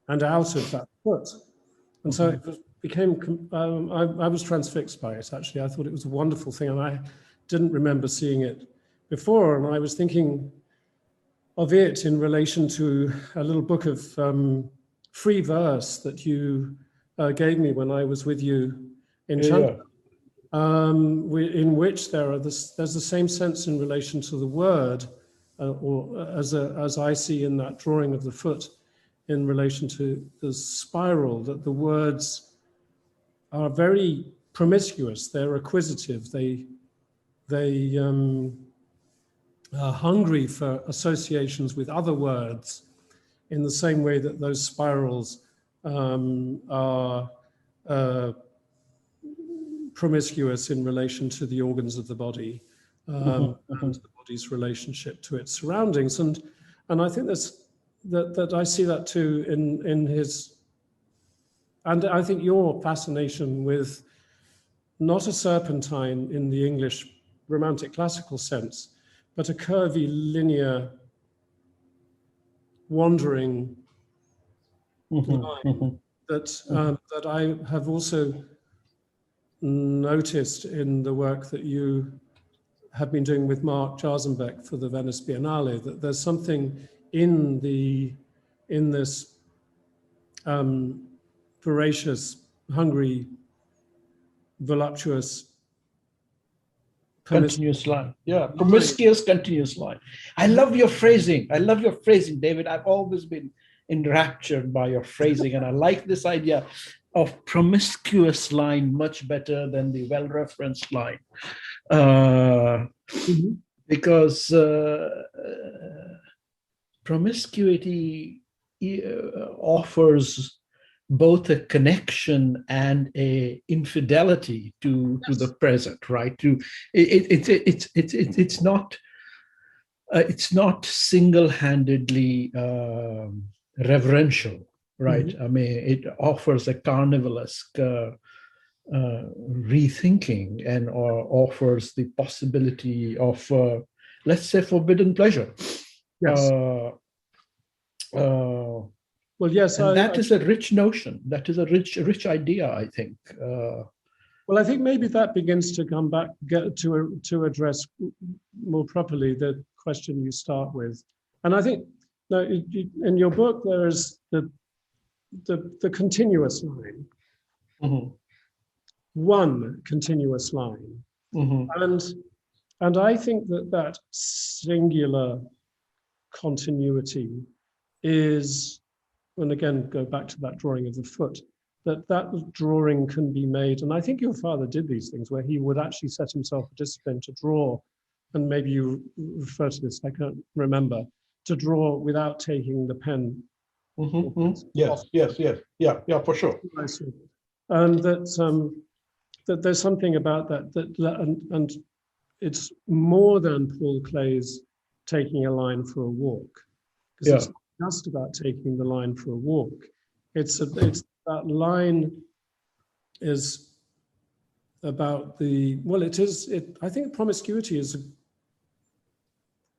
and out of that foot. And so it became, I was transfixed by it, actually. I thought it was a wonderful thing, and I didn't remember seeing it before, and I was thinking of it in relation to a little book of free verse that you gave me when I was with you in China, in which there's the same sense in relation to the word, or as I see in that drawing of the foot, in relation to the spiral, that the words are very promiscuous. They're acquisitive. They are hungry for associations with other words, in the same way that those spirals are promiscuous in relation to the organs of the body, and the body's relationship to its surroundings. And I think that I see that too in his, and I think your fascination with not a serpentine in the English Romantic classical sense, but a curvy, linear, wandering line that I have also noticed in the work that you have been doing with Mark Jarzenbeck for the Venice Biennale, that there's something in this voracious, hungry, voluptuous, continuous line. Yeah, promiscuous continuous line. I love your phrasing. David. I've always been enraptured by your phrasing, and I like this idea of promiscuous line much better than the well-referenced line, because promiscuity offers both a connection and a infidelity to the present, right? It's not single-handedly reverential, right? I mean, it offers a carnivalesque rethinking, and offers the possibility of, let's say, forbidden pleasure. Yes. Well, yes, and that is a rich notion. That is a rich idea, I think. Well, I think maybe that begins to come back to address more properly the question you start with. And I think now in your book there is the continuous line, one continuous line, and I think that singular continuity is, and again, go back to that drawing of the foot, that drawing can be made. And I think your father did these things where he would actually set himself a discipline to draw, and maybe you refer to this, I can't remember, to draw without taking the pen. Yes, for sure. And that there's something about that, and it's more than Paul Clay's taking a line for a walk. Because it's just about taking the line for a walk. It's that line is about I think promiscuity is a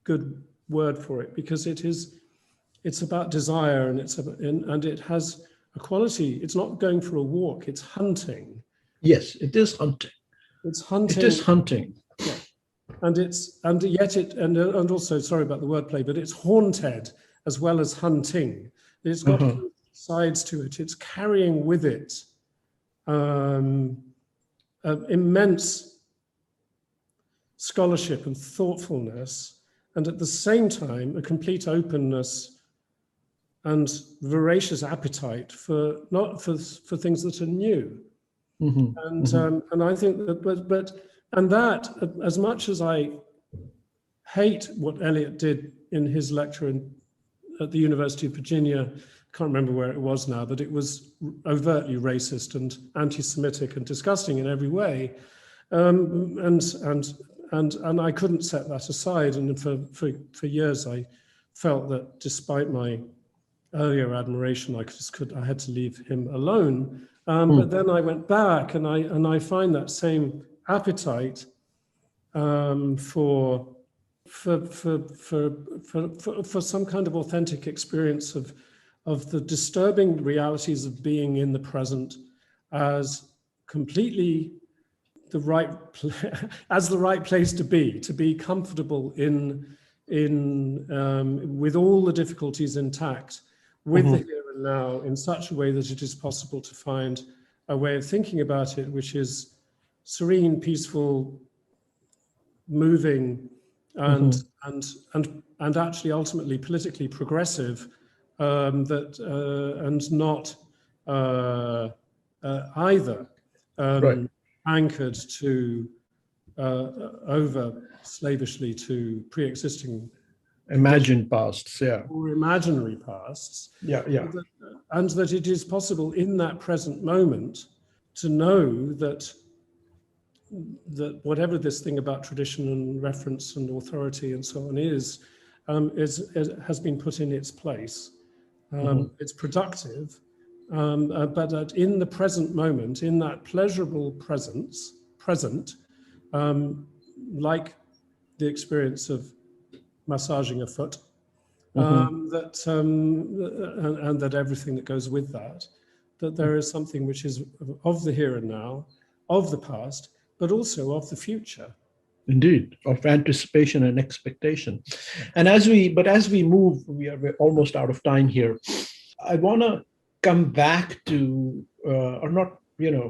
good word for it, because it's about desire, and and it has a quality. It's not going for a walk, it's hunting. Yes, it is hunting. It's hunting. It is hunting. Yeah. And also, sorry about the wordplay, but it's haunted as well as hunting. It's got sides to it. It's carrying with it immense scholarship and thoughtfulness, and at the same time, a complete openness and voracious appetite for things that are new. And I think that, that as much as I hate what Eliot did in his lecture at the University of Virginia, can't remember where it was now, but it was overtly racist and anti-Semitic and disgusting in every way, and I couldn't set that aside. And for years, I felt that despite my earlier admiration, I had to leave him alone. But then I went back, and I find that same appetite for some kind of authentic experience of the disturbing realities of being in the present as completely the right as the right place to be comfortable in with all the difficulties intact, with the here and now, in such a way that it is possible to find a way of thinking about it which is serene, peaceful, moving, and actually ultimately politically progressive, and not either Right. anchored to over slavishly to pre-existing Imagined pasts. Yeah. or imaginary pasts, Yeah. Yeah. and that it is possible in that present moment to know that whatever this thing about tradition and reference and authority and so on has been put in its place. It's productive, but that in the present moment, in that pleasurable present, like the experience of massaging a foot, and that everything that goes with that there is something which is of the here and now, of the past, but also of the future. Indeed, of anticipation and expectation. And as we move, we're almost out of time here. I want to come back to, or not,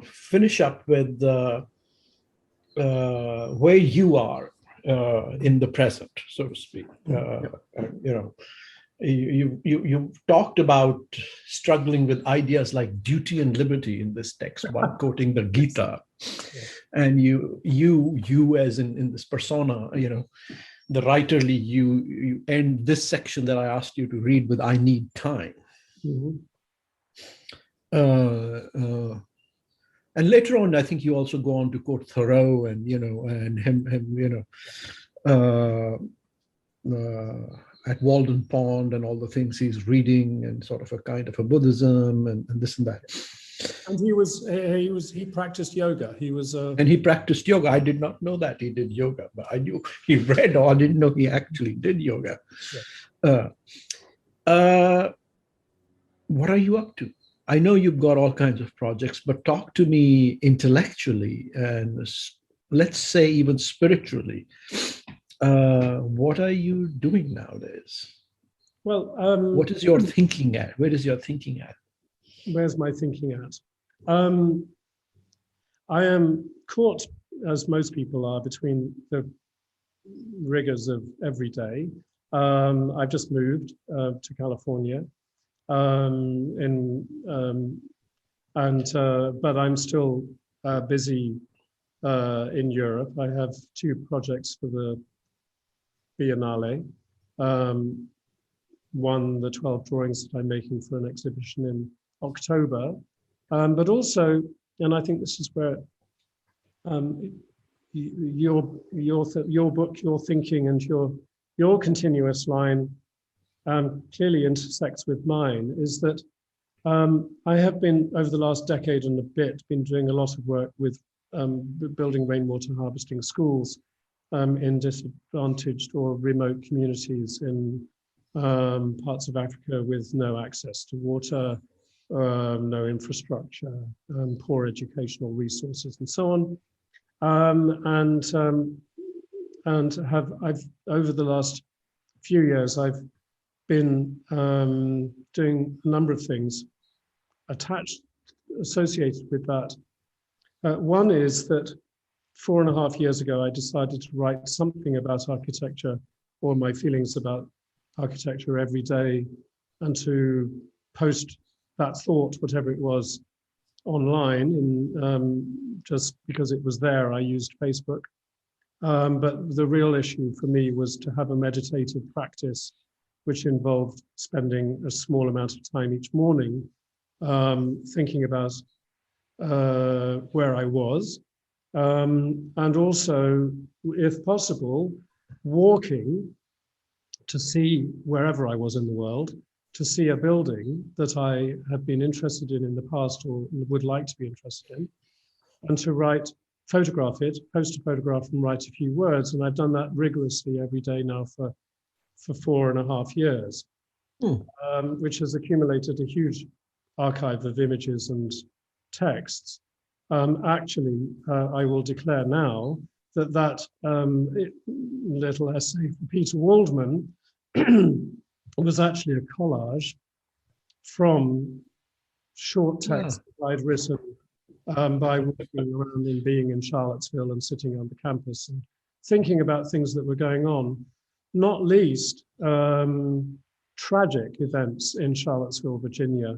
finish up with where you are in the present, so to speak. You talked about struggling with ideas like duty and liberty in this text, while quoting the Gita. And you as in this persona, the writerly, you end this section that I asked you to read with "I need time." And later on, I think you also go on to quote Thoreau and him at Walden Pond and all the things he's reading, and sort of a kind of a Buddhism and this and that. And he practiced yoga. And he practiced yoga. I did not know that he did yoga, but I knew he read, or I didn't know he actually did yoga. What are you up to? I know you've got all kinds of projects, but talk to me intellectually and let's say even spiritually. What are you doing nowadays? Well, what is your thinking at? Where is your thinking at? Where's my thinking at? I am caught, as most people are, between the rigors of every day. I've just moved to California, but I'm still busy in Europe. I have 2 projects for the Biennale. One, the 12 drawings that I'm making for an exhibition in October, but also, and I think this is where your book, your thinking, and your continuous line clearly intersects with mine, is that I have been, over the last decade and a bit, been doing a lot of work with building rainwater harvesting schools in disadvantaged or remote communities in parts of Africa with no access to water, no infrastructure, poor educational resources, and so on. And I've over the last few years, I've been doing a number of things associated with that. One is that 4.5 years ago, I decided to write something about architecture, or my feelings about architecture, every day, and to post that thought, whatever it was, online. And just because it was there, I used Facebook. But the real issue for me was to have a meditative practice, which involved spending a small amount of time each morning thinking about where I was, and also, if possible, walking to see wherever I was in the world, to see a building that I have been interested in the past or would like to be interested in, and to photograph it, post a photograph and write a few words. And I've done that rigorously every day now for 4.5 years, which has accumulated a huge archive of images and texts. Actually, I will declare now that little essay from Peter Waldman was actually a collage from short texts that I'd written by walking around and being in Charlottesville and sitting on the campus and thinking about things that were going on, not least tragic events in Charlottesville, Virginia,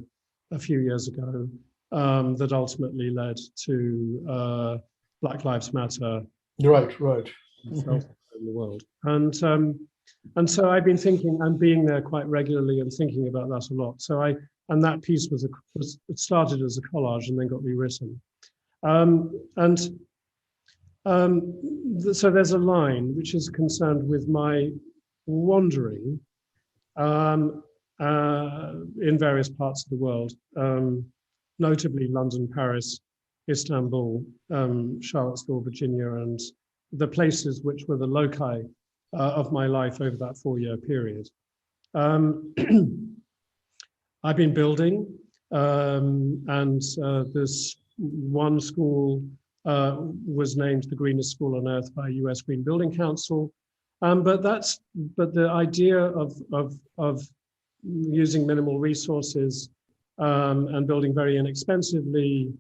a few years ago that ultimately led to Black Lives Matter. Right. In the world. And so I've been thinking and being there quite regularly and thinking about that a lot. So and that piece it started as a collage and then got rewritten. So there's a line which is concerned with my wandering in various parts of the world, notably London, Paris, Istanbul, Charlottesville, Virginia, and the places which were the loci of my life over that 4-year period. I've been building, and this one school was named the greenest school on earth by US Green Building Council. But the idea of using minimal resources and building very inexpensively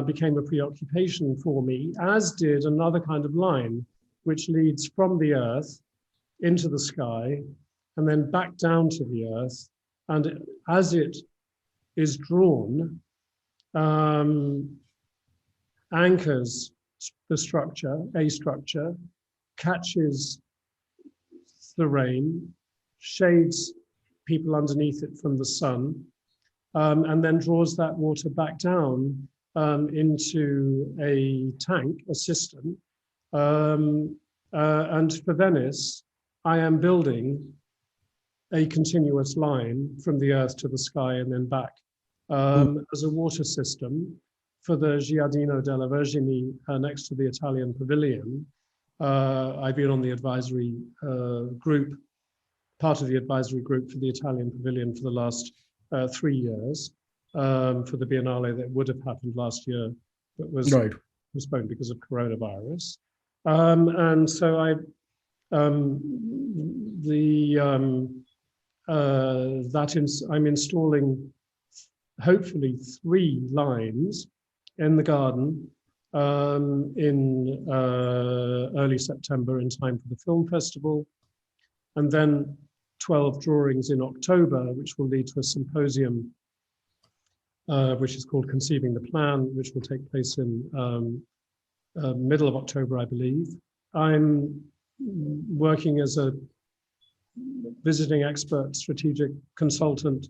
became a preoccupation for me, as did another kind of line, which leads from the earth into the sky and then back down to the earth. And as it is drawn, anchors the structure, a structure, catches the rain, shades people underneath it from the sun, and then draws that water back down into a tank, a cistern. And for Venice, I am building a continuous line from the earth to the sky and then back as a water system for the Giardino della Vergine next to the Italian pavilion. I've been on the advisory group, part of the advisory group for the Italian pavilion for the last 3 years, for the Biennale that would have happened last year, but was postponed because of coronavirus. And so I'm installing hopefully 3 lines in the garden in early September in time for the film festival, and then 12 drawings in October, which will lead to a symposium, which is called Conceiving the Plan, which will take place in middle of October, I believe. I'm working as a visiting expert strategic consultant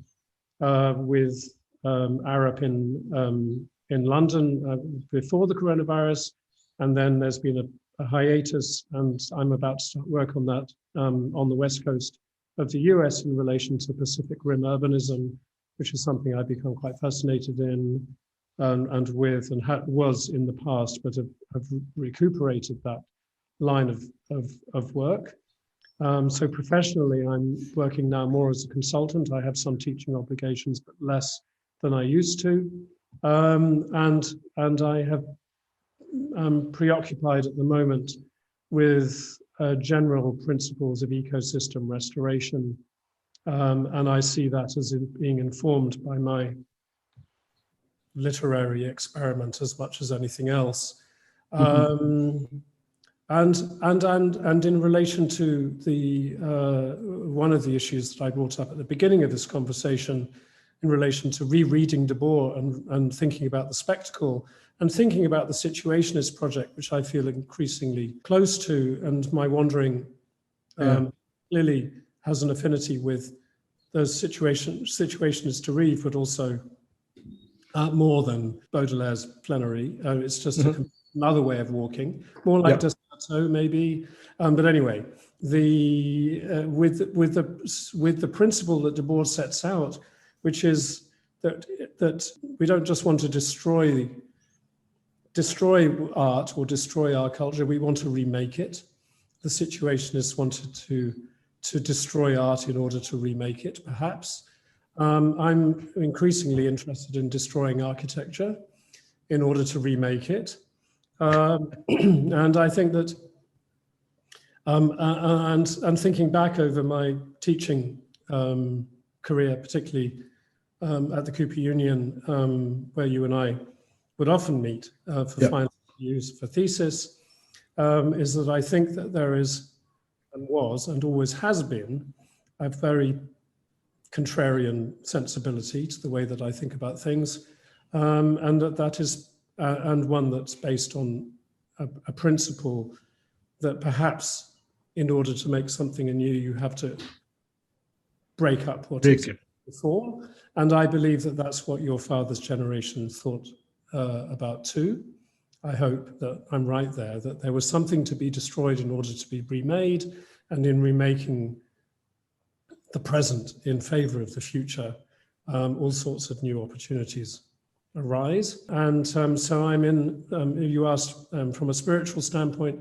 with Arup in London before the coronavirus, and then there's been a hiatus, and I'm about to start work on that on the west coast of the US in relation to Pacific Rim urbanism, which is something I've become quite fascinated in and with, and was in the past, but have recuperated that line of work. So professionally, I'm working now more as a consultant. I have some teaching obligations, but less than I used to. And I have preoccupied at the moment with general principles of ecosystem restoration. And I see that as being informed by my literary experiment as much as anything else. And in relation to the one of the issues that I brought up at the beginning of this conversation, in relation to rereading Debord and thinking about the spectacle and thinking about the Situationist project, which I feel increasingly close to, and my wandering clearly has an affinity with those Situationist to read, but also more than Baudelaire's Flâneur. It's just another way of walking, more like Descartes maybe. But anyway, with the principle that Debord sets out, which is that we don't just want to destroy art or destroy our culture, we want to remake it. The Situationists wanted to destroy art in order to remake it, perhaps. I'm increasingly interested in destroying architecture in order to remake it. And I think that, and thinking back over my teaching career, particularly at the Cooper Union, where you and I would often meet for final reviews for thesis, is that I think that there is and was and always has been a very contrarian sensibility to the way that I think about things, and that is, and one that's based on a principle that perhaps in order to make something anew, you have to break up what is before. And I believe that that's what your father's generation thought about too. I hope that I'm right there, that there was something to be destroyed in order to be remade, and in remaking the present in favor of the future, all sorts of new opportunities arise. And so I'm in, if you asked from a spiritual standpoint,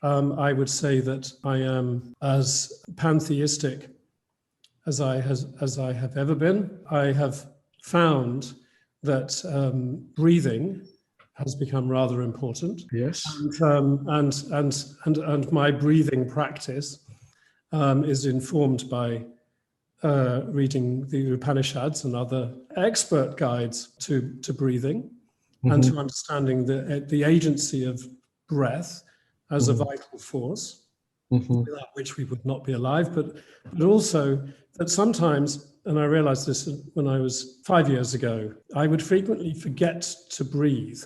I would say that I am as pantheistic as I have ever been. I have found that breathing has become rather important. Yes. And my breathing practice is informed by reading the Upanishads and other expert guides to breathing, and to understanding the agency of breath as a vital force, without which we would not be alive, but also that sometimes, and I realized this when I was 5 years ago, I would frequently forget to breathe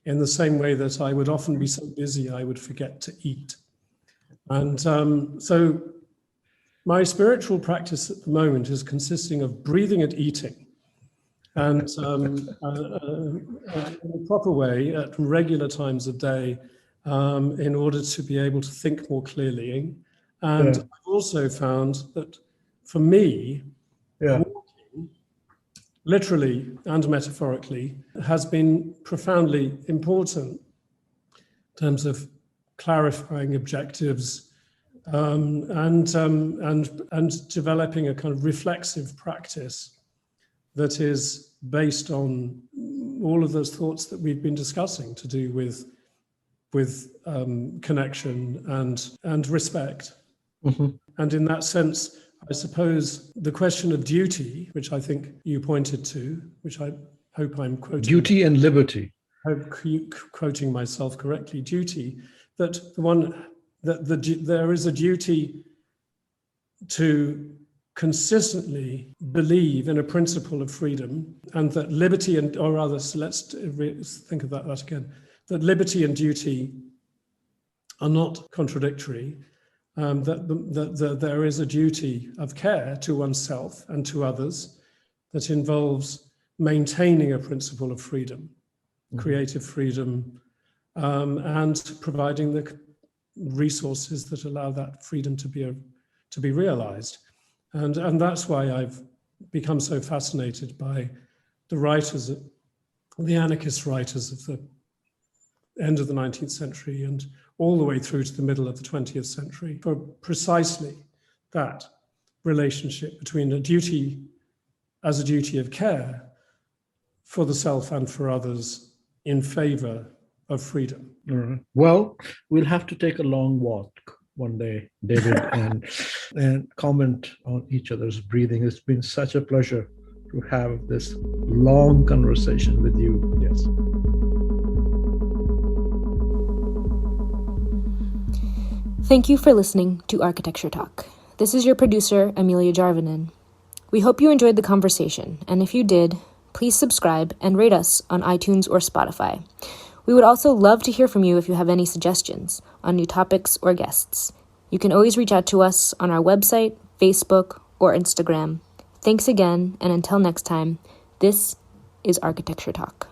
in the same way that I would often be so busy I would forget to eat. And so my spiritual practice at the moment is consisting of breathing and eating, and in a proper way at regular times of day, in order to be able to think more clearly. And I've also found that for me, walking, literally and metaphorically, has been profoundly important in terms of clarifying objectives, and developing a kind of reflexive practice that is based on all of those thoughts that we've been discussing, to do with connection and respect. And in that sense, I suppose the question of duty, which I think you pointed to, which I hope I'm quoting. Duty and liberty. I hope quoting myself correctly. Duty, that the one that there is a duty to consistently believe in a principle of freedom, and that liberty and, or rather, so let's think of that again, that liberty and duty are not contradictory, that there is a duty of care to oneself and to others that involves maintaining a principle of freedom, creative freedom, and providing the resources that allow that freedom to be realized. And that's why I've become so fascinated by the writers, the anarchist writers of the end of the 19th century and all the way through to the middle of the 20th century, for precisely that relationship between a duty as a duty of care for the self and for others in favor of freedom. All right. Well, we'll have to take a long walk one day, David, and comment on each other's breathing. It's been such a pleasure to have this long conversation with you. Yes. Thank you for listening to Architecture Talk. This is your producer, Milia Jarvinen. We hope you enjoyed the conversation, and if you did, please subscribe and rate us on iTunes or Spotify. We would also love to hear from you if you have any suggestions on new topics or guests. You can always reach out to us on our website, Facebook, or Instagram. Thanks again, and until next time, this is Architecture Talk.